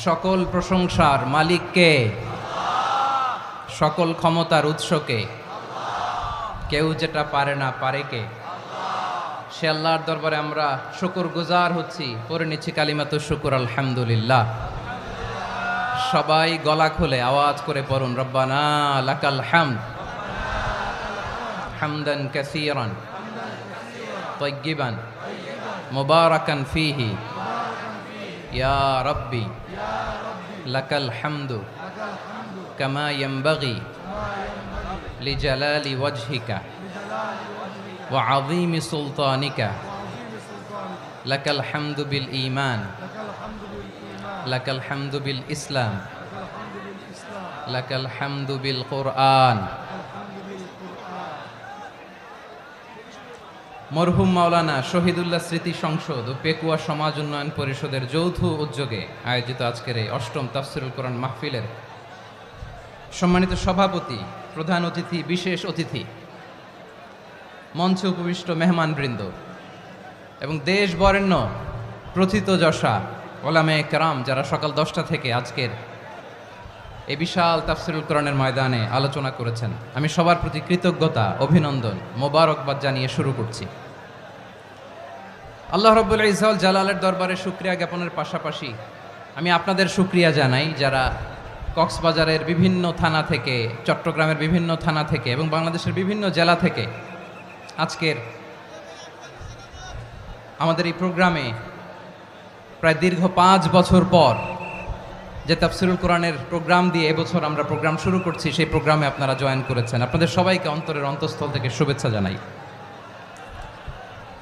সকল প্রশংসার মালিককে, সকল ক্ষমতার উৎসকে, কেউ যেটা পারে না পারে কে? সে আল্লাহর দরবারে আমরা শুকরগুজার হচ্ছি, পড়ে নিচ্ছি কালিমাতু শুকর আলহামদুলিল্লাহ। সবাই গলা খুলে আওয়াজ করে পড়ুন, রব্বানা লাকাল হামদ হামদান কাসীরান তাইয়্যিবান মুবারাকান ফীহি ইয়া রাব্বি লাকাল হামদু কামা ইয়ানবাগি লিজালালি ওয়াজহিকা ওয়া আযীমি সুলতানিকা লাকাল হামদু বিল ঈমান লাকাল হামদু বিল ইসলাম লাকাল হামদু বিল কুরআন। মরহুম মাওলানা শহীদুল্লাহ স্মৃতি সংসদ ও পেকুয়া সমাজ উন্নয়ন পরিষদের যৌথ উদ্যোগে আয়োজিত আজকের এই অষ্টম তাফসিরুল কোরআন মাহফিলের সম্মানিত সভাপতি, প্রধান অতিথি, বিশেষ অতিথি, মঞ্চে উপবিষ্ট মেহমানবৃন্দ এবং দেশ বরেণ্য প্রথিতযশা ওলামায়ে কেরাম যারা সকাল 10টা থেকে আজকের এই বিশাল তাফসিরুল কোরআনের ময়দানে আলোচনা করেছেন, আমি সবার প্রতি কৃতজ্ঞতা, অভিনন্দন, মোবারকবাদ জানিয়ে শুরু করছি। আল্লাহ রাব্বুল ইজ্জত জালালের দরবারে শুকরিয়া জ্ঞাপনের পাশাপাশি আমি আপনাদের শুকরিয়া জানাই যারা কক্সবাজারের বিভিন্ন থানা থেকে, চট্টগ্রামের বিভিন্ন থানা থেকে এবং বাংলাদেশের বিভিন্ন জেলা থেকে আজকের আমাদের এই প্রোগ্রামে প্রায় দীর্ঘ 5 বছর পর যে তাফসিরুল কোরআনের প্রোগ্রাম দিয়ে এবছর আমরা প্রোগ্রাম শুরু করছি, সেই প্রোগ্রামে আপনারা জয়েন করেছেন। আপনাদের সবাইকে অন্তরের অন্তঃস্থল থেকে শুভেচ্ছা জানাই।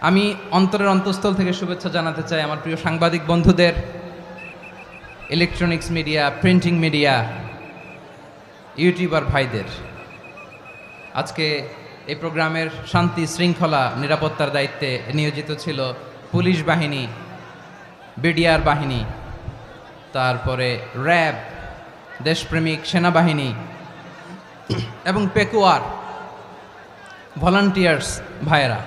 আমি অন্তরের অন্তঃস্থল থেকে শুভেচ্ছা জানাতে চাই আমার প্রিয় সাংবাদিক বন্ধুদের, electronics media, printing media, YouTuber ভাইদের। আজকে এই প্রোগ্রামের শান্তি শৃঙ্খলা নিরাপত্তার দায়িত্বে নিয়োজিত ছিল পুলিশ বাহিনী, বিডিআর বাহিনী, তারপরে র্যাব, দেশপ্রেমিক সেনাবাহিনী এবং পেকুয়ার ভলান্টিয়ার্স ভাইয়েরা,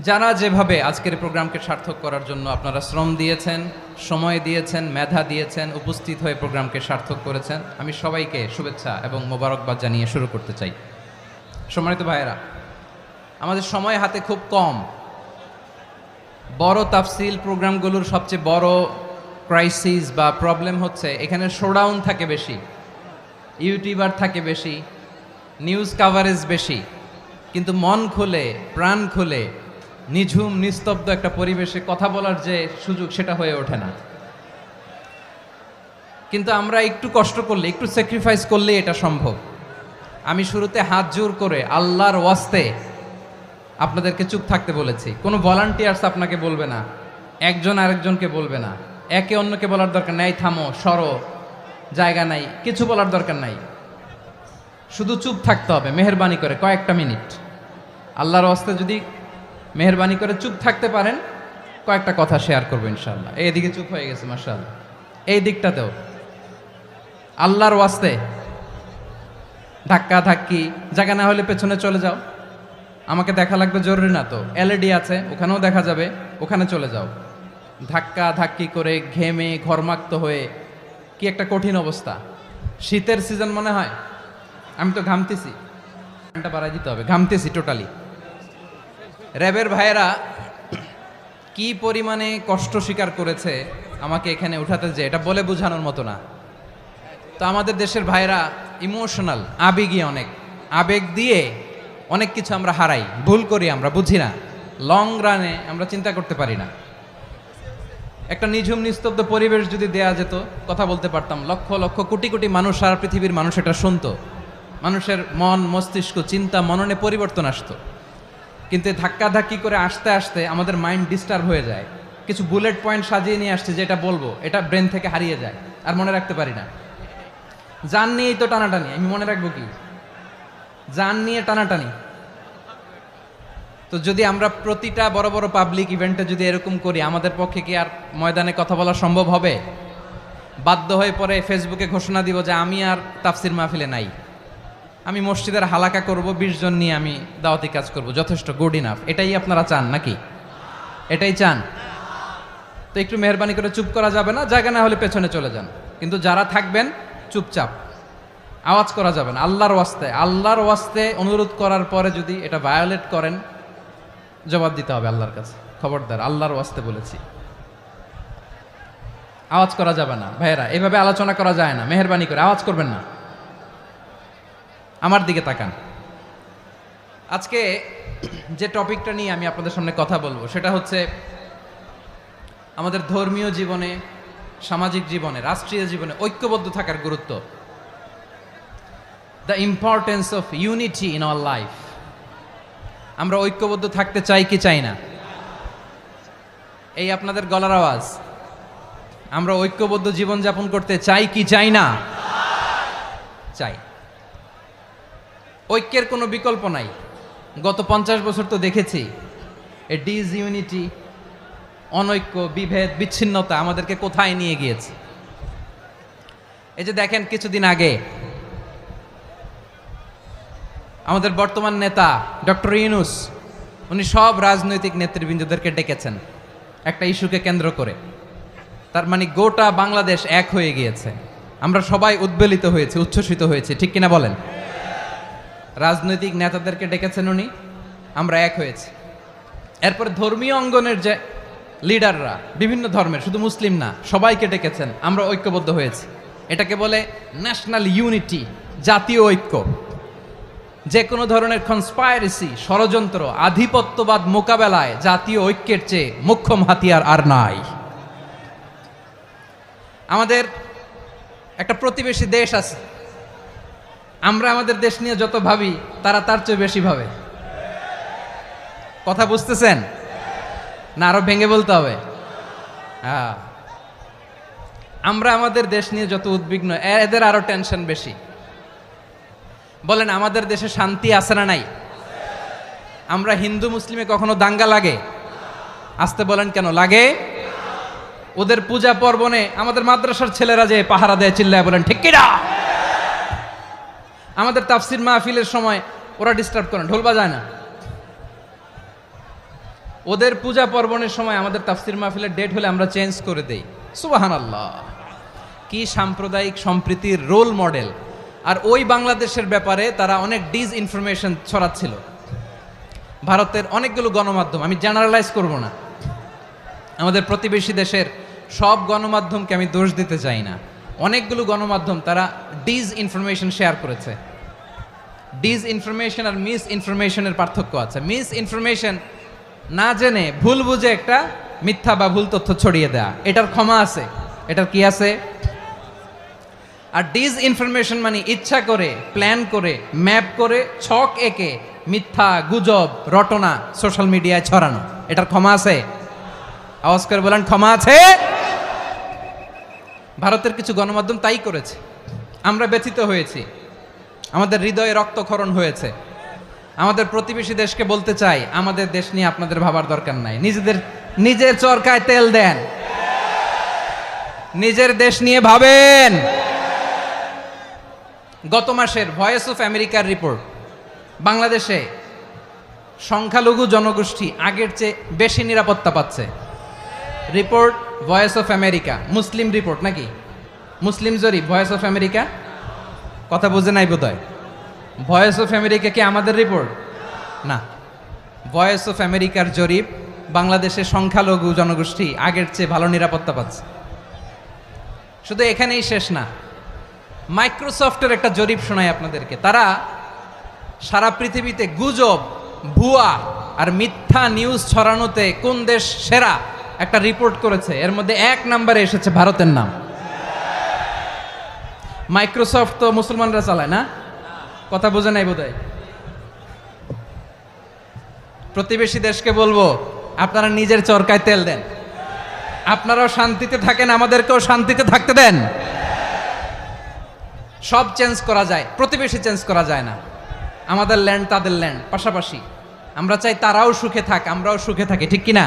যারা যেভাবে আজকের প্রোগ্রামকে সার্থক করার জন্য আপনারা শ্রম দিয়েছেন, সময় দিয়েছেন, মেধা দিয়েছেন, উপস্থিত হয়ে প্রোগ্রামকে সার্থক করেছেন, আমি সবাইকে শুভেচ্ছা এবং মোবারকবাদ জানিয়ে শুরু করতে চাই। সম্মানিত ভাইয়েরা, আমাদের সময় হাতে খুব কম। বড় তাফসিল প্রোগ্রামগুলোর সবচেয়ে বড় ক্রাইসিস বা প্রবলেম হচ্ছে এখানে শোডাউন থাকে বেশি, ইউটিউবার থাকে বেশি, নিউজ কাভারেজ বেশি, কিন্তু মন খুলে, প্রাণ খুলে, নিঝুম নিস্তব্ধ একটা পরিবেশে কথা বলার যে সুযোগ, সেটা হয়ে ওঠে না। কিন্তু আমরা একটু কষ্ট করলে, একটু স্যাক্রিফাইস করলে এটা সম্ভব। আমি শুরুতে হাত জোর করে আল্লাহর ওয়াস্তে আপনাদেরকে চুপ থাকতে বলেছি। কোনো ভলান্টিয়ার্স আপনাকে বলবে না, একজন আরেকজনকে বলবে না, একে অন্যকে বলার দরকার নাই, থামো, সরো, জায়গা নাই, কিছু বলার দরকার নাই। শুধু চুপ থাকতে হবে মেহেরবানি করে কয়েকটা মিনিট। আল্লাহর ওয়াস্তে যদি মেহেরবানি করে চুপ থাকতে পারেন, কয়েকটা কথা শেয়ার করবো ইনশাআল্লাহ। এইদিকে চুপ হয়ে গেছে মাশাআল্লাহ, এই দিকটাতেও আল্লাহর ওয়াস্তে ধাক্কা ধাক্কি জায়গা না হলে পেছনে চলে যাও। আমাকে দেখা লাগবে জরুরি না তো, এলইডি আছে, ওখানেও দেখা যাবে, ওখানে চলে যাও। ধাক্কা ধাক্কি করে ঘেমে ঘরমাক্ত হয়ে কি একটা কঠিন অবস্থা। শীতের সিজন মনে হয়, আমি তো ঘামতেছি, ফ্যানটা বাড়াই দিতে হবে, ঘামতেছি টোটালি। র্যাবের ভাইয়েরা কি পরিমাণে কষ্ট স্বীকার করেছে আমাকে এখানে উঠাতে, যে এটা বলে বোঝানোর মতো না। তো আমাদের দেশের ভাইয়েরা ইমোশনাল, আবেগী, অনেক আবেগ দিয়ে অনেক কিছু আমরা হারাই, ভুল করি, আমরা বুঝি না, লং রানে আমরা চিন্তা করতে পারি না। একটা নিঝুম নিস্তব্ধ পরিবেশ যদি দেয়া যেত, কথা বলতে পারতাম, লক্ষ লক্ষ কোটি কোটি মানুষ, সারা পৃথিবীর মানুষ এটা শুনতো, মানুষের মন, মস্তিষ্ক, চিন্তা, মননে পরিবর্তন আসতো। কিন্তু ধাক্কা ধাক্কি করে আসতে আসতে আমাদের মাইন্ড ডিস্টার্ব হয়ে যায়। কিছু বুলেট পয়েন্ট সাজিয়ে নিয়ে আসছে, যেটা বলবো এটা ব্রেন থেকে হারিয়ে যায়, আর মনে রাখতে পারি না। জান নিয়েই তো টানাটানি, আমি মনে রাখবো কি? জান নিয়ে টানাটানি। তো যদি আমরা প্রতিটা বড় বড় পাবলিক ইভেন্টে যদি এরকম করি, আমাদের পক্ষে কি আর ময়দানে কথা বলা সম্ভব হবে? বাধ্য হয়ে পরে ফেসবুকে ঘোষণা দিব যে আমি আর তাফসির মাহফিলে নাই, আমি মসজিদের হালাকা করব, 20 জন নিয়ে আমি দাওয়াতি কাজ করব, যথেষ্ট, গুড ইনাফ। এটাই আপনারা চান নাকি? এটাই চান? তো একটু মেহরবানি করে চুপ করা যাবে না, জায়গা না হলে পেছনে চলে যান, কিন্তু যারা থাকবেন চুপচাপ, আওয়াজ করা যাবে না। আল্লাহর ওয়াস্তে অনুরোধ করার পরে যদি এটা ভায়োলেট করেন, জবাব দিতে হবে আল্লাহর কাছে। খবরদার, আল্লাহর ওয়াস্তে বলেছি, আওয়াজ করা যাবে না। ভাইয়েরা, এভাবে আলোচনা করা যায় না, মেহরবানি করে আওয়াজ করবেন না। আমার দিকে তাকান। আজকে যে টপিকটা নিয়ে আমি আপনাদের সামনে কথা বলবো সেটা হচ্ছে আমাদের ধর্মীয় জীবনে, সামাজিক জীবনে, রাষ্ট্রীয় জীবনে ঐক্যবদ্ধ থাকার গুরুত্ব। The importance of unity in our life. আমরা ঐক্যবদ্ধ থাকতে চাই কি চাই না? এই আপনাদের গলার আওয়াজ। আমরা ঐক্যবদ্ধ জীবনযাপন করতে চাই কি চাই না? চাই। ঐক্যের কোনো বিকল্প নাই। গত 50 বছর তো দেখেছি এ ডিসইউনিটি, অনৈক্য, বিভেদ, বিচ্ছিন্নতা আমাদেরকে কোথায় নিয়ে গিয়েছে। এই যে দেখেন, কিছুদিন আগে আমাদের বর্তমান নেতা ডক্টর ইউনূস, উনি সব রাজনৈতিক নেতৃবৃন্দদেরকে ডেকেছেন একটা ইস্যুকে কেন্দ্র করে। তার মানে গোটা বাংলাদেশ এক হয়ে গিয়েছে। আমরা সবাই উদ্বেলিত হয়েছি, উচ্ছ্বসিত হয়েছি, ঠিক কিনা বলেন? রাজনৈতিক নেতাদেরকে ডেকেছেন উনি, আমরা এক হয়েছি। এরপর ধর্মীয় অঙ্গনের যে লিডাররা, বিভিন্ন ধর্মের, শুধু মুসলিম না, সবাইকে ডেকেছেন, আমরা ঐক্যবদ্ধ হয়েছি। এটাকে বলে ন্যাশনাল ইউনিটি, জাতীয় ঐক্য। যে কোনো ধরনের কনস্পাইরেসি, ষড়যন্ত্র, আধিপত্যবাদ মোকাবেলায় জাতীয় ঐক্যের চেয়ে মোক্ষম হাতিয়ার আর নাই। আমাদের একটা প্রতিবেশী দেশ আছে, আমরা আমাদের দেশ নিয়ে যত ভাবি তারা তার চেয়ে বেশি ভাবে। কথা বুঝতেছেন না? আরো ভেঙে বলতে হবে। হ্যাঁ, আমরা আমাদের দেশ নিয়ে যত উদ্বিগ্ন, এদের আরো টেনশন বেশি। বলেন, আমাদের দেশে শান্তি আছে না নাই? আমরা হিন্দু মুসলিমে কখনো দাঙ্গা লাগে? আসতে বলেন, কেন লাগে? ওদের পূজা পর্বণে আমাদের মাদ্রাসার ছেলেরা যে পাহারা দেয়, চিল্লায় বলেন ঠিক কিনা? আমাদের তাফসির মাহফিলের সময় ওরা ডিস্টার্ব করেন, ঢোল বাজায় না। ওদের পূজা পর্বণের সময় আমাদের তাফসির মাহফিলের ডেট হলে আমরা চেঞ্জ করে দেই। সুবহানাল্লাহ, কি সাম্প্রদায়িক সম্প্রীতির রোল মডেল। আর ওই বাংলাদেশের ব্যাপারে তারা অনেক ডিসইনফরমেশন ছড়াচ্ছিল। ভারতের অনেকগুলো গণমাধ্যম, আমি জেনারেলাইজ করব না, আমাদের প্রতিবেশী দেশের সব গণমাধ্যমকে আমি দোষ দিতে চাই না, অনেকগুলো গণমাধ্যম তারা ডিসইনফরমেশন শেয়ার করেছে। ডিসইনফরমেশন আর মিস ইনফরমেশনের পার্থক্য আছে। মিস ইনফরমেশন না জেনে ভুল বুঝে একটা মিথ্যা বা ভুল তথ্য ছড়িয়ে দেয়া, এটার ক্ষমা আছে, এটার কি আছে? আর ডিসইনফরমেশন মানে ইচ্ছা করে, প্ল্যান করে, ম্যাপ করে, ছক এঁকে মিথ্যা, গুজব, রটনা সোশ্যাল মিডিয়ায় ছড়ানো, এটার ক্ষমা আছে? আওয়াজ করে বলেন, ক্ষমা আছে? ভারতের কিছু গণমাধ্যম তাই করেছে। আমরা ব্যথিত হয়েছি, আমাদের হৃদয়ে রক্তক্ষরণ হয়েছে। আমাদের প্রতিবেশী দেশকে বলতে চাই, আমাদের দেশ নিয়ে আপনাদের ভাবার দরকার নাই। নিজের চরকায় তেল দেন, নিজের দেশ নিয়ে ভাবেন। গত মাসের ভয়েস অফ আমেরিকার রিপোর্ট, বাংলাদেশে সংখ্যালঘু জনগোষ্ঠী আগের চেয়ে বেশি নিরাপত্তা পাচ্ছে। Report voice of America, Muslim report নাকি? মুসলিম জরিপ, ভয়েস অফ আমেরিকা। কথা বুঝে নাই বোধহয়। ভয়েস অফ আমেরিকা কি আমাদের রিপোর্ট? না, ভয়েস অফ আমেরিকার জরিপ, বাংলাদেশে সংখ্যালঘু জনগোষ্ঠী আগের চেয়ে ভালো নিরাপত্তা পাচ্ছে। শুধু এখানেই শেষ না, মাইক্রোসফটের একটা জরিপ শোনায় আপনাদেরকে। তারা সারা পৃথিবীতে গুজব, ভুয়া আর মিথ্যা নিউজ ছড়ানোতে কোন দেশ সেরা একটা রিপোর্ট করেছে। এর মধ্যে 1 নম্বরে এসেছে ভারতের নাম। মাইক্রোসফট তো মুসলমানরা চালায় না? কথা বোঝে নাই বোধহয়। প্রতিবেশী দেশকে বলবো, আপনারা নিজের চরকায় তেল দেন, আপনারাও শান্তিতে থাকেন, আমাদেরকেও শান্তিতে থাকতে দেন। সব চেঞ্জ করা যায়, প্রতিবেশী চেঞ্জ করা যায় না। আমাদের ল্যান্ড তাদের ল্যান্ড, পাশাপাশি। আমরা চাই তারাও সুখে থাক, আমরাও সুখে থাকি, ঠিক কিনা?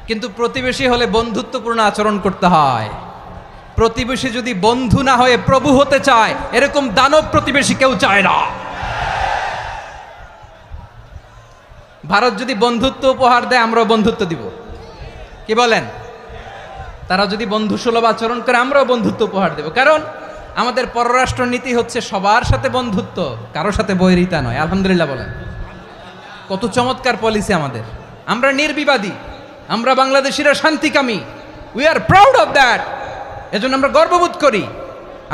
কিন্তু প্রতিবেশী হলে বন্ধুত্বপূর্ণ আচরণ করতে হয়। প্রতিবেশী যদি বন্ধু না হয়ে প্রভু হতে চায়, এরকম দানব প্রতিবেশী কেউ চায় না। ভারত যদি বন্ধুত্ব উপহার দেয়, আমরাও বন্ধুত্ব দিব। কি বলেন? তারা যদি বন্ধুসুলভ আচরণ করে আমরাও বন্ধুত্ব উপহার দেব, কারণ আমাদের পররাষ্ট্র নীতি হচ্ছে সবার সাথে বন্ধুত্ব, কারোর সাথে বৈরিতা নয়। আলহামদুলিল্লাহ বলেন, কত চমৎকার পলিসি আমাদের। আমরা নির্বিবাদী, আমরা বাংলাদেশিরা শান্তিকামী, we are proud of that. এজন্য আমরা গর্ববোধ করি।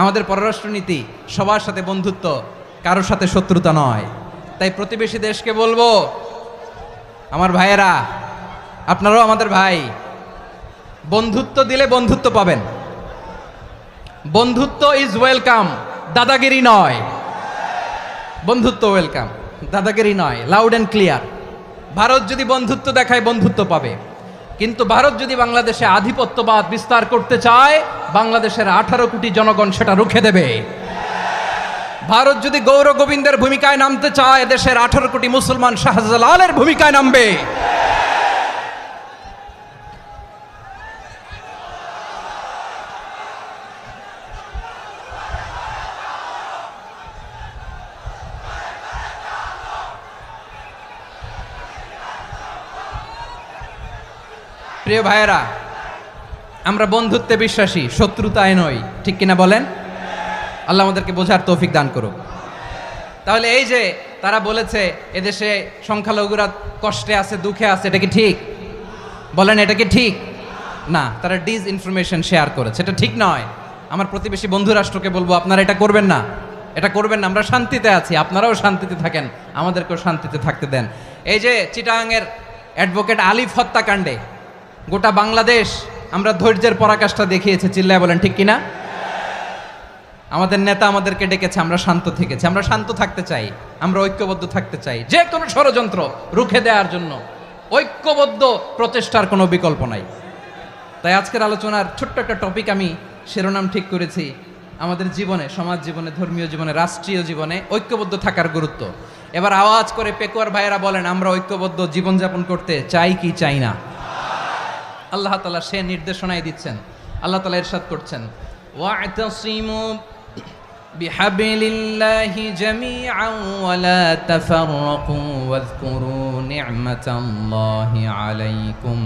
আমাদের পররাষ্ট্র নীতি সবার সাথে বন্ধুত্ব, কারোর সাথে শত্রুতা নয়। তাই প্রতিবেশী দেশকে বলবো, আমার ভাইয়েরা, আপনারাও আমাদের ভাই, বন্ধুত্ব দিলে বন্ধুত্ব পাবেন। বন্ধুত্ব ইজ ওয়েলকাম, দাদাগিরি নয়। বন্ধুত্ব ওয়েলকাম, দাদাগিরি নয়, লাউড অ্যান্ড ক্লিয়ার। ভারত যদি বন্ধুত্ব দেখায়, বন্ধুত্ব পাবে। কিন্তু ভারত যদি বাংলাদেশে আধিপত্যবাদ বিস্তার করতে চায়, বাংলাদেশের 18 কোটি জনগণ সেটা রুখে দেবে। ভারত যদি গৌর গোবিন্দের ভূমিকায় নামতে চায়, দেশের 18 কোটি মুসলমান শাহজালালের ভূমিকায় নামবে। প্রিয় ভাইয়েরা, আমরা বন্ধুত্বে বিশ্বাসী, শত্রুতায় নই, ঠিক কিনা বলেন? আল্লাহ আমাদেরকে বোঝার তৌফিক দান করুক। তাহলে এই যে তারা বলেছে এদেশে সংখ্যালঘুরা কষ্টে আছে, দুঃখে আছে, এটা কি ঠিক? বলেন, এটা কি ঠিক? না, তারা ডিস ইনফরমেশন শেয়ার করেছে, এটা ঠিক নয়। আমার প্রতিবেশী বন্ধু রাষ্ট্রকে বলবো, আপনারা এটা করবেন না, এটা করবেন না। আমরা শান্তিতে আছি, আপনারাও শান্তিতে থাকেন, আমাদেরকেও শান্তিতে থাকতে দেন। এই যে চিটাগাংয়ের অ্যাডভোকেট আলিফ হত্যাকাণ্ডে গোটা বাংলাদেশ আমরা ধৈর্যের পরাকাষ্ঠা দেখিয়েছে, চিল্লায় বলেন ঠিক কিনা? আমাদের নেতা আমাদেরকে ডেকেছে, আমরা শান্ত থেকেছি। আমরা শান্ত থাকতে চাই, আমরা ঐক্যবদ্ধ থাকতে চাই। যে কোনো ষড়যন্ত্র রুখে দেওয়ার জন্য ঐক্যবদ্ধ প্রচেষ্টার কোনো বিকল্প নাই। তাই আজকের আলোচনার ছোট্ট একটা টপিক আমি শিরোনাম ঠিক করেছি, আমাদের জীবনে, সমাজ জীবনে, ধর্মীয় জীবনে, রাষ্ট্রীয় জীবনে ঐক্যবদ্ধ থাকার গুরুত্ব। এবার আওয়াজ করে পেকুয়ার ভাইয়েরা বলেন, আমরা ঐক্যবদ্ধ জীবনযাপন করতে চাই কি চাই না? আল্লাহ তাআলা সে নির্দেশনাই দিচ্ছেন। আল্লাহ তাআলা ইরশাদ করছেন, ওয়া'তাসিমু বিহাবলিল্লাহি জামিআন ওয়া লা তাফাররাকু ওয়াযকুরু নি'মাতাল্লাহি আলাইকুম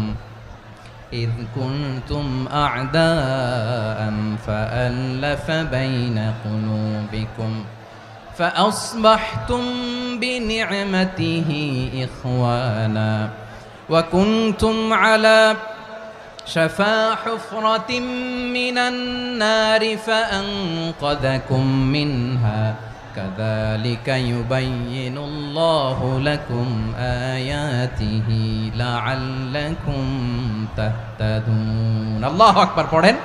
إذ كنتم أعداء فألف بين قلوبكم فأصبحتم بنعمته إخوانا وكنتم على شفا حفرة من النار فأنقذكم منها كذلك يبين الله لكم آياته لعلكم تهتدون الله أكبر পড়েন।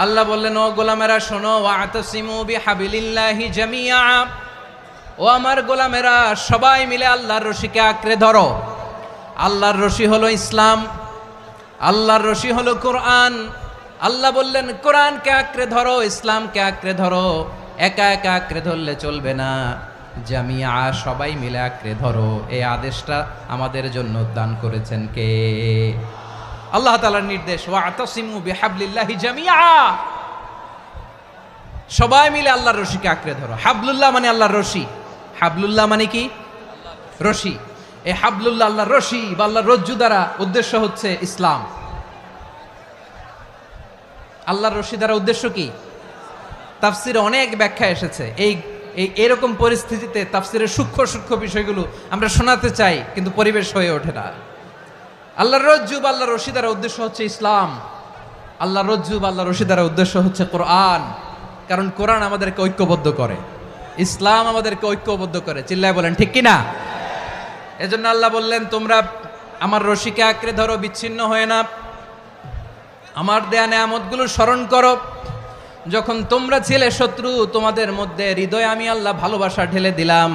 আল্লাহ বললেন, ও গোলামেরা শোনো, ওয়া'তাসিমু বিহাবলিল্লাহি জামিআ, ও আমার গোলামেরা সবাই মিলে আল্লাহর রশিকে আঁকড়ে ধরো। আল্লাহর রশি হলো ইসলাম, আল্লাহর রশি হলো কোরআন। আল্লাহ বললেন, কোরআনকে আঁকড়ে ধরো, ইসলামকে আঁকড়ে ধরো। একা একা আঁকড়ে ধরলে চলবে না, জামিয়া, সবাই মিলে আঁকড়ে ধরো। এই আদেশটা আমাদের জন্য দান করেছেন কে? আল্লাহ তাআলার নির্দেশ, ওয়া'তাসিমু বিহাবলিল্লাহি জামিআ, সবাই মিলে আল্লাহর রশিকে আঁকড়ে ধরো। হাবলুল্লাহ মানে আল্লাহর রশি। হাবলুল্লাহ মানে কি? রশি। এই হাবলুল্লাহ আল্লাহর রশি বা আল্লাহর রজ্জু দ্বারা উদ্দেশ্য হচ্ছে ইসলাম। আল্লাহর রশি দ্বারা উদ্দেশ্য কি? তাফসিরে অনেক ব্যাখ্যা এসেছে। এরকম পরিস্থিতিতে তাফসিরের সূক্ষ্ম সূক্ষ্ম বিষয়গুলো আমরা শোনাতে চাই, কিন্তু পরিবেশ হয়ে ওঠে না। আল্লাহর রজ্জু বা আল্লাহর রশি দ্বারা উদ্দেশ্য হচ্ছে ইসলাম। আল্লাহর রজ্জু বা আল্লাহর রশি দ্বারা উদ্দেশ্য হচ্ছে কোরআন, কারণ কোরআন আমাদেরকে ঐক্যবদ্ধ করে, ইসলাম আমাদেরকে ঐক্যবদ্ধ করে। চিল্লায় বলেন ঠিক কিনা? এজন্য আল্লাহ বললেন, তোমরা আমার রশিকে আঁকড়ে ধরো, বিচ্ছিন্ন হয়ে না। আমার দেয়া নেয়ামতগুলো স্মরণ করো। যখন তোমরা ছিলে শত্রু, তোমাদের মধ্যে হৃদয়ে আমি আল্লাহ ভালোবাসা ঢেলে দিলাম,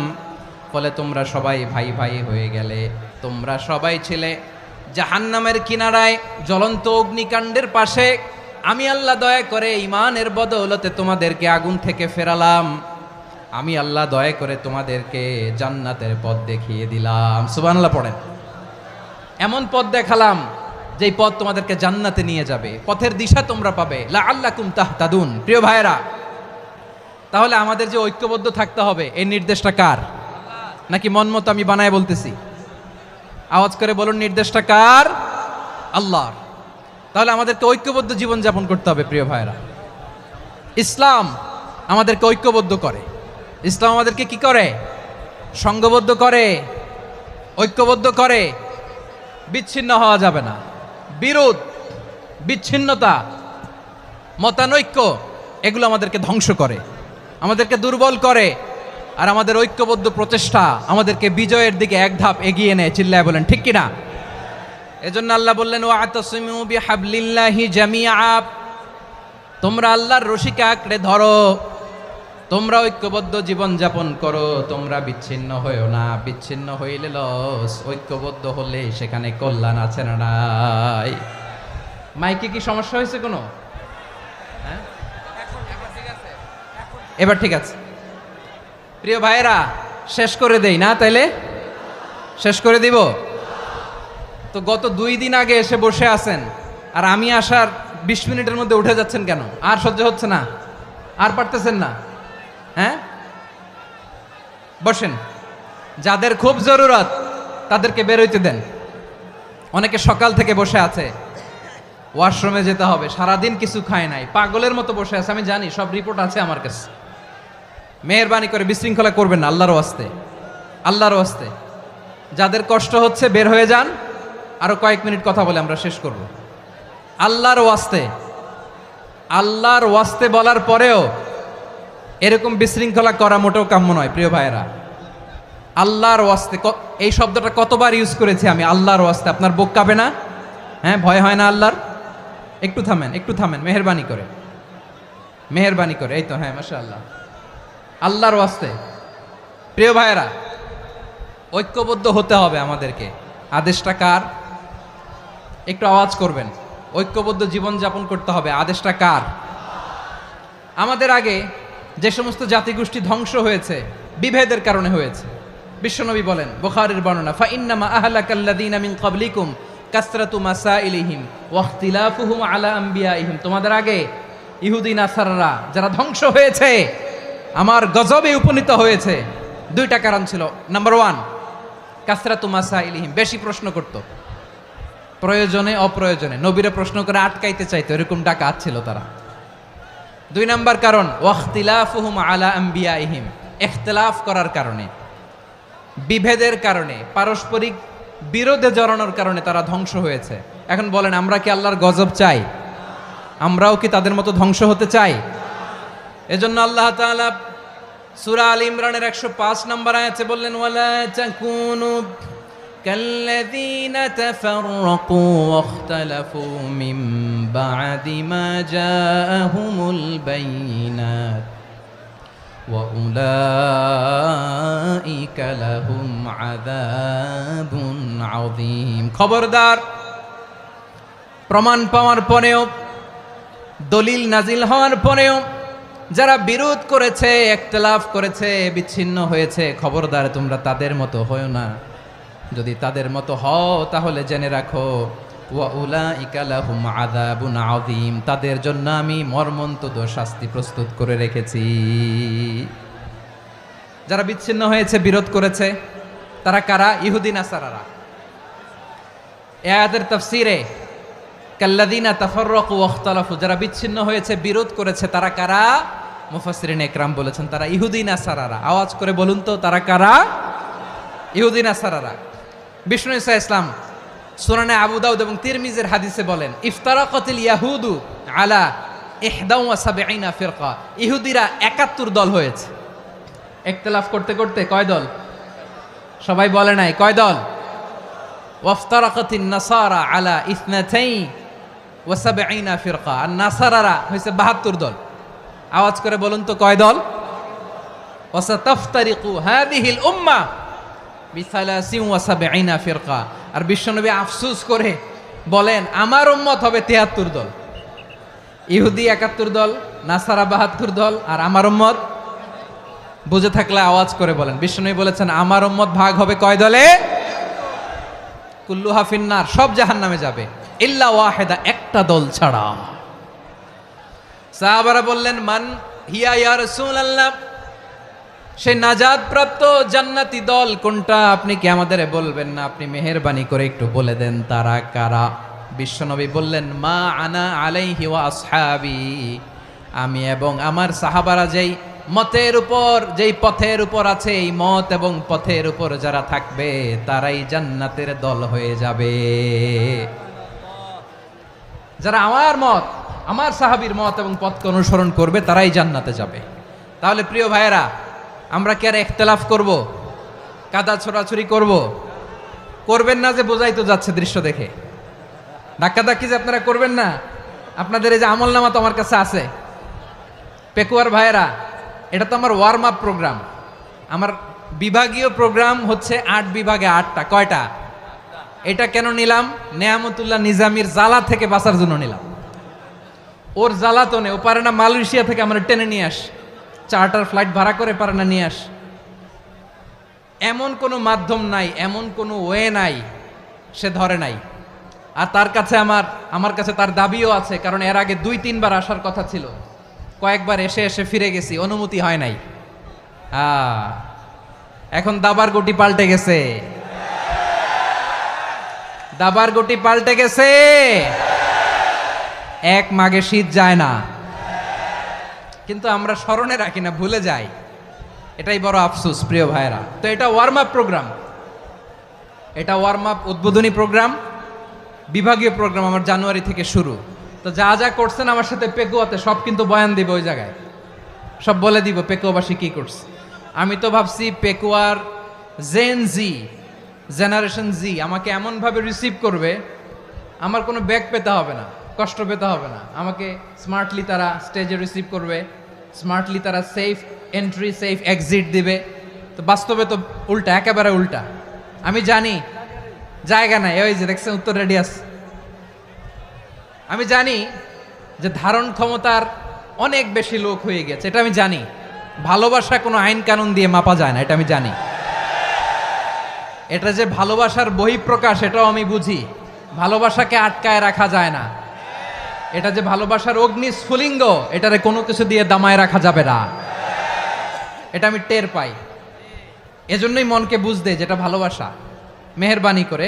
ফলে তোমরা সবাই ভাই ভাই হয়ে গেলে। তোমরা সবাই ছিলে জাহান্নামের কিনারায়, জ্বলন্ত অগ্নিকাণ্ডের পাশে। আমি আল্লাহ দয়া করে ঈমানের বদৌলতে তোমাদেরকে আগুন থেকে ফেরালাম। আমি আল্লাহ দয়া করে তোমাদেরকে জান্নাতের পথ দেখিয়ে দিলাম। সুবহানাল্লাহ পড়েন। এমন পথ দেখালাম যেই পথ তোমাদেরকে জান্নাতে নিয়ে যাবে, পথের দিশা তোমরা পাবে। লাআল্লাকুম তাহতাদুন। প্রিয় ভাইয়েরা, তাহলে আমাদের যে ঐক্যবদ্ধ থাকতে হবে, এই নির্দেশটা কার? নাকি মন মতো আমি বানায় বলতেছি? আওয়াজ করে বলুন, নির্দেশটা কার? আল্লাহর। তাহলে আমাদেরকে ঐক্যবদ্ধ জীবন যাপন করতে হবে প্রিয় ভাইরা। ইসলাম আমাদেরকে ঐক্যবদ্ধ করে। ইসলাম আমাদেরকে কি করে? সংঘবদ্ধ করে, ঐক্যবদ্ধ করে। বিচ্ছিন্ন হওয়া যাবে না। বিরোধ, বিচ্ছিন্নতা, মতানৈক্য এগুলো আমাদেরকে ধ্বংস করে, আমাদেরকে দুর্বল করে। আর আমাদের ঐক্যবদ্ধ প্রচেষ্টা আমাদেরকে বিজয়ের দিকে এক ধাপ এগিয়ে নেয়। চিল্লায় বলেন ঠিক কিনা? এজন্য আল্লাহ বললেন ওয়াতাসিমু বিহাবলিল্লাহি জামিআ, তোমরা আল্লাহর রশিকে আঁকড়ে ধরো, তোমরা ঐক্যবদ্ধ জীবন যাপন করো, তোমরা বিচ্ছিন্ন হইও না। বিচ্ছিন্ন হইলে লস, ঐক্যবদ্ধ হলে সেখানে কল্যাণ আছে না নাই? মাইকে কি সমস্যা হয়েছে কোনো? হ্যাঁ, এবার ঠিক আছে। প্রিয় ভাইয়েরা, শেষ করে দেই না? তাইলে শেষ করে দিব তো। গত 2 দিন আগে এসে বসে আছেন, আর আমি আসার 20 মিনিটের মধ্যে উঠে যাচ্ছেন কেন? আর সহ্য হচ্ছে না? আর পারতেছেন না? হ্যাঁ, বসেন। যাদের খুব জরুরত তাদেরকে বেরোইতে দেন। অনেকে সকাল থেকে বসে আছে, ওয়াশরুমে যেতে হবে, সারাদিন কিছু খায় নাই, পাগলের মতো বসে আছে। আমি জানি, সব রিপোর্ট আছে আমার কাছে। মেহেরবানি করে বিশৃঙ্খলা করবেন না, আল্লাহর ওয়াস্তে, আল্লাহর ওয়াস্তে। যাদের কষ্ট হচ্ছে বের হয়ে যান। আরো কয়েক মিনিট কথা বলে আমরা শেষ করব। আল্লাহর ওয়াস্তে, আল্লাহর ওয়াস্তে বলার পরেও এরকম বিশৃঙ্খলা করা মোটেও কাম্য নয় প্রিয় ভাইয়েরা। আল্লাহর ওয়াস্তে, এই শব্দটা কতবার ইউজ করেছি আমি, আল্লাহর ওয়াস্তে। আপনার বুক কাঁপে না? হ্যাঁ, ভয় হয় না আল্লাহর? একটু থামেন, একটু থামেন, মেহেরবানি করে, মেহেরবানি করে। এই তো, হ্যাঁ, মাশাআল্লাহ। আল্লাহর ওয়াস্তে প্রিয় ভাইয়েরা, ঐক্যবদ্ধ হতে হবে আমাদেরকে। আদেশটা কার? একটু আওয়াজ করবেন। ঐক্যবদ্ধ জীবন যাপন করতে হবে, আদেশটা কার? আমাদের আগে যে সমস্ত জাতিগোষ্ঠী ধ্বংস হয়েছে বিভেদের কারণে হয়েছে। বিশ্বনবী বলেন, বুখারীর বর্ণনা, ফা ইন্নামা আহলাকাল্লাযীনা মিন ক্বাবলিকুম কাসরাতু মাসাইলিহিম ওয়া ইখতিলাফুহুম আলা আমবিয়াইহিম। তোমাদের আগে ইহুদি নাসারারা যারা ধ্বংস হয়েছে, আমার গজবে উপনীত হয়েছে, 2টা কারণ ছিল। নাম্বার 1, কাসরাতু মাসাইলিহিম, বেশি প্রশ্ন করত, প্রয়োজনে অপ্রয়োজনে নবীরা প্রশ্ন করে আটকাইতে চাইতো, এরকম ডাকাত ছিল তারা। 2 নাম্বার কারণ, ওয়াখতিলাফুহুম আলা আমবিয়াইহিম, ইখতিলাফ করার কারণে, বিভেদের কারণে, পারস্পরিক বিরোধে জড়ানোর কারণে তারা ধ্বংস হয়েছে। এখন বলেন, আমরা কি আল্লাহর গজব চাই? আমরাও কি তাদের মতো ধ্বংস হতে চাই? এজন্য আল্লাহ তাআলা সূরা আল ইমরানের 105 নম্বর আয়াতে বললেন, ওয়ালা তাকুনু কাল্লাযীনা তাফাররাকু ওয়াখতালাফু মিন বা'দি মা জাআহুমুল বাইয়িনাত ওয়া উলাইকা লাহুম আযাবুন আযীম। খবরদার, প্রমাণ পাওয়ার পরেও, দলিল নাজিল হওয়ার পরেও যারা বিরোধ করেছে, ইখতিলাফ করেছে, বিচ্ছিন্ন হয়েছে, খবরদার তোমরা তাদের মতো হও না। যদি তাদের মতো হও তাহলে জেনে রাখো, ওয়া উলাইকা লাহুম আযাবুন আযীম, তাদের জন্য আমি মর্মন্তুদ শাস্তি প্রস্তুত করে রেখেছি। যারা বিচ্ছিন্ন হয়েছে, বিরোধ করেছে, তারা কারা? ইহুদি নাসারারা। এই আয়াতের তাফসীরে কাল্লাযীনা তাফাররাকু ওয়াখতালাফু, যারা বিচ্ছিন্ন হয়েছে, বিরোধ করেছে, তারা কারা? মুফাসসিরিন ইকরাম বলেছেন তারা ইহুদি নাসারারা। আওয়াজ করে বলুন তো, তারা কারা? ইহুদি নাসারারা। বিষ্ণু ঈসা ইসলাম সুনানে আবু দাউদ এবং তিরমিজির হাদিসে বলেন, ইফতারাকাতিল ইয়াহুদু আলা 71 ফিরকা, ইহুদিরা 71 দল হয়েছে। ইখতিলাফ করতে করতে কয় দল? সবাই বলে নাই, কয় দল? ওয়াফতারাকাতিন নাসারা আলা 72 ফিরকা, আর নাসারারা হয়েছে 72 দল। আওয়াজ করে বলুন তো, কয় দল? ওয়াসাতাফতারিকু হাদিহিল উম্মাহ বি73 ফিরকা। আর বিশ্বনবী আফসোস করে বলেন, আমার উম্মত হবে 73 দল। ইহুদি 71 দল, নাসারা 72 দল, আর আমার উম্মত, বুঝে থাকলে আওয়াজ করে বলেন। বিশ্বনবী বলেছেন, আমার উম্মত ভাগ হবে কয় দলে? কুল্লুহা ফিন্নার, সব জাহান্নামে যাবে, ইল্লা ওয়াহিদা, একটা দল ছাড়া। সাহাবারা বললেন, মান হিয়া ইয়া রাসূলুল্লাহ, সে নাজাত প্রাপ্ত জান্নাতি দল কোনটা? আপনি কি আমাদের বলবেন না? আপনি মেহেরবানি করে একটু বলে দেন তারা কারা। বিশ্বনবী বললেন, মা আনা আলাইহি ওয়া আসহাবি, আমি এবং আমার সাহাবারা যেই মতের উপর, যেই পথের উপর আছে, এই মত এবং পথের উপর যারা থাকবে তারাই জান্নাতের দল হয়ে যাবে। যারা আমার মত, আমার সাহাবীর মত এবং পথকে অনুসরণ করবে তারাই জান্নাতে যাবে। তাহলে প্রিয় ভাইয়েরা, আমরা কি আর ইখতিলাফ করব, কাদা ছোড়াছুরি করব? করবেন না যে বোঝাই তো যাচ্ছে দৃশ্য দেখে। ধাক্কাধাক্কি যে আপনারা করবেন না, আপনাদের এই যে আমলনামা তো আমার কাছে আছে। পেকুয়ার ভাইয়েরা, এটা তো আমার ওয়ার্ম আপ প্রোগ্রাম। আমার বিভাগীয় প্রোগ্রাম হচ্ছে 8 বিভাগে 8টা। কয়টা? এটা কেন নিলাম? নেয়ামতুল্লাহ নিজামীর জ্বালা থেকে বাঁচার জন্য নিলাম। ওর জ্বালাতনে ও পারে না মালয়েশিয়া থেকে আমরা টেনে নিয়ে আস, চার্টার ফ্লাইট ভাড়া করে পারে না নিয়ে আস। এমন কোনো মাধ্যম নাই, এমন কোনো ওয়ে নাই, সে ধরে নাই। আর তার কাছে আমার কাছে তার দাবিও আছে, কারণ এর আগে 2-3 বার আসার কথা ছিল, কয়েকবার এসে এসে ফিরে গেছি, অনুমতি হয় নাই। এখন দাবার গুটি পাল্টে গেছে, দাবার গুটি পাল্টে গেছে। এক মাঘে শীত যায় না, কিন্তু আমরা স্মরণে রাখি না, ভুলে যাই। এটাই বড় আফসোস প্রিয় ভাইরা। তো এটা ওয়ার্ম আপ প্রোগ্রাম, এটা ওয়ার্ম আপ উদ্বোধনী প্রোগ্রাম, বিভাগীয় প্রোগ্রাম আমার জানুয়ারি থেকে শুরু। তো যা যা করছেন আমার সাথে পেকুয়াতে সব কিন্তু বয়ান দিব, ওই জায়গায় সব বলে দিব পেকুয়াবাসী কি করছে। আমি তো ভাবছি পেকুয়ার জেনারেশন জি আমাকে এমনভাবে রিসিভ করবে, আমার কোনো ব্যাগ পেতে হবে না, কষ্ট পেতে হবে না। আমাকে স্মার্টলি তারা স্টেজে রিসিভ করবে, স্মার্টলি তারা সেফ এন্ট্রি সেফ এক্সিট দিবে। তো বাস্তবে তো উল্টা, একেবারে উল্টা। আমি জানি জায়গা নাই, ওই যে দেখছেন উত্তর রেডিয়াস। আমি জানি যে ধারণ ক্ষমতার অনেক বেশি লোক হয়ে গেছে, এটা আমি জানি। ভালোবাসা কোনো আইন কানুন দিয়ে মাপা যায় না, এটা আমি জানি। এটা যে ভালোবাসার বহিঃপ্রকাশ, এটাও আমি বুঝি। ভালোবাসাকে আটকায় রাখা যায় না। এটা যে ভালোবাসার অগ্নি স্ফুলিঙ্গ, এটারে কোনো কিছু দিয়ে দামায় রাখা যাবে না, এটা আমি টের পাই। এজন্যই মনকে বুঝতে যেটা ভালোবাসা। মেহেরবানি করে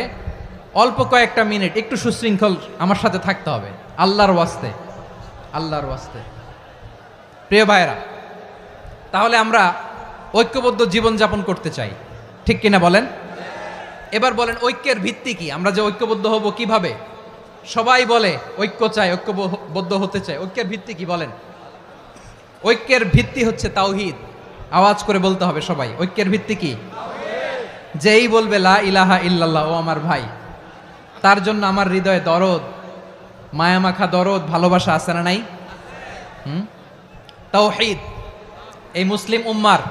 অল্প কয়েকটা মিনিট একটু সুশৃঙ্খল আমার সাথে থাকতে হবে, আল্লাহর ওয়াস্তে, আল্লাহর ওয়াস্তে। প্রিয় ভাইরা, তাহলে আমরা ঐক্যবদ্ধ জীবনযাপন করতে চাই, ঠিক কিনা বলেন? এবার বলেন ঐক্যের ভিত্তি কি? আমরা যে ঐক্যবদ্ধ হব কিভাবে? সবাই বলে ঐক্য চাই, ঐক্যবদ্ধ হতে চাই। ঐক্যের ভিত্তি কি বলেন? ঐক্যের ভিত্তি হচ্ছে তাওহীদ। আওয়াজ করে বলতে হবে সবাই, ঐক্যের ভিত্তি কি? যেই বলবে লা ইলাহা ইল্লাল্লাহ, ও আমার ভাই, তার জন্য আমার হৃদয়ে দরদ, মায়ামাখা দরদ, ভালোবাসা আছে না নাই? তাওহীদ। এই মুসলিম উম্মার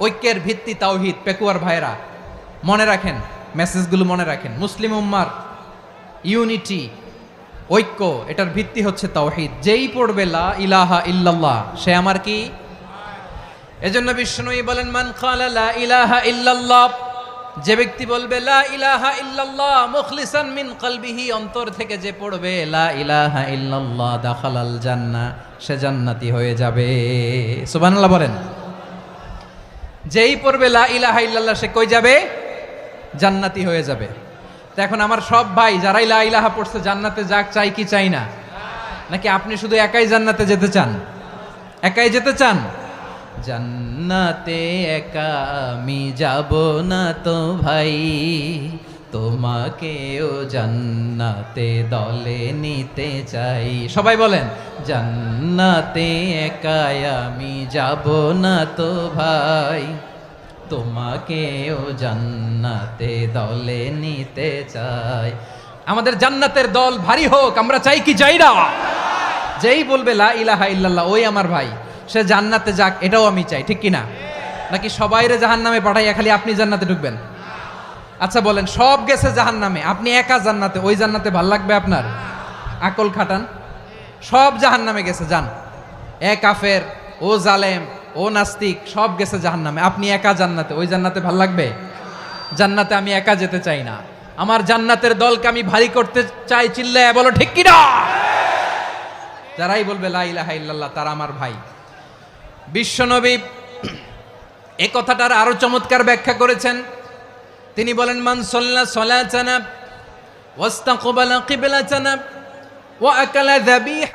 ঐক্যের ভিত্তি তাওহীদ। পেকুয়ার ভাইরা মনে রাখেন, মেসেজগুলো মনে রাখেন। মুসলিম উম্মার ইউনিটি, ঐক্য, এটার ভিত্তি হচ্ছে তাওহীদ। যেই পড়বে লা ইলাহা ইল্লাল্লাহ, সে আমার কি? এজন্য বিষ্ণুই বলেন, মান ক্বালা লা ইলাহা ইল্লাল্লাহ, যে ব্যক্তি বলবে লা ইলাহা ইল্লাল্লাহ মুখলিসান মিন কলবিহি, অন্তর থেকে যে পড়বে লা ইলাহা ইল্লাল্লাহ, দাখালাল জান্নাহ, সে জান্নাতি হয়ে যাবে। সুবহানাল্লাহ বলেন। যেই পড়বে লা ইলাহা ইল্লাল্লাহ, সে কই যাবে? জান্নাতি হয়ে যাবে। তো এখন আমার সব ভাই যারাই লা ইলাহা পড়ছে জান্নাতে যাক, চাই কি চাই না? নাকি আপনি শুধু একাই জান্নাতে যেতে চান? একাই যেতে চান? জান্নাতে একা আমি যাব না তো ভাই, তোমাকেও জান্নাতে দলে নিতে চাই। সবাই বলেন, জান্নাতে একা আমি যাব না তো ভাই, তোমাকেও জান্নাতে দলে নিতে চাই। আমাদের জান্নাতের দল ভারী হোক, আমরা চাই কি চাই না? যেই বলবে লা ইলাহা ইল্লাল্লাহ, ওই আমার ভাই, সে জান্নাতে যাক, এটাও আমি চাই, ঠিক কিনা? নাকি সবাইরে জাহান্নামে পাঠাইয়া খালি আপনি জান্নাতে ঢুকবেন? আচ্ছা বলেন, সব গেছে জাহান্নামে, আপনি একা জান্নাতে, ওই জান্নাতে ভাল লাগবে আপনার? আকল খাটান। সব জাহান্নামে গেছে, যান। এ কাফের, ও জালেম, ও নাস্তিক, সব গেছে জাহান্নামে, আপনি একা জান্নাতে, ওই জান্নাতে ভাল লাগবে? জান্নাতে আমি একা যেতে চাই না, আমার জান্নাতের দলকে আমি ভারী করতে চাই। চিল্লায় বলো ঠিক কিনা? যারাই বলবে লা ইলাহা ইল্লাল্লাহ, তারা আমার ভাই। বিশ্বনবী এই কথাটার আরো চমৎকার ব্যাখ্যা করেছেন। তিনি বলেন, মান সাল্লা সালাতানা واستقبل قبلتنا وأكل ذبيحة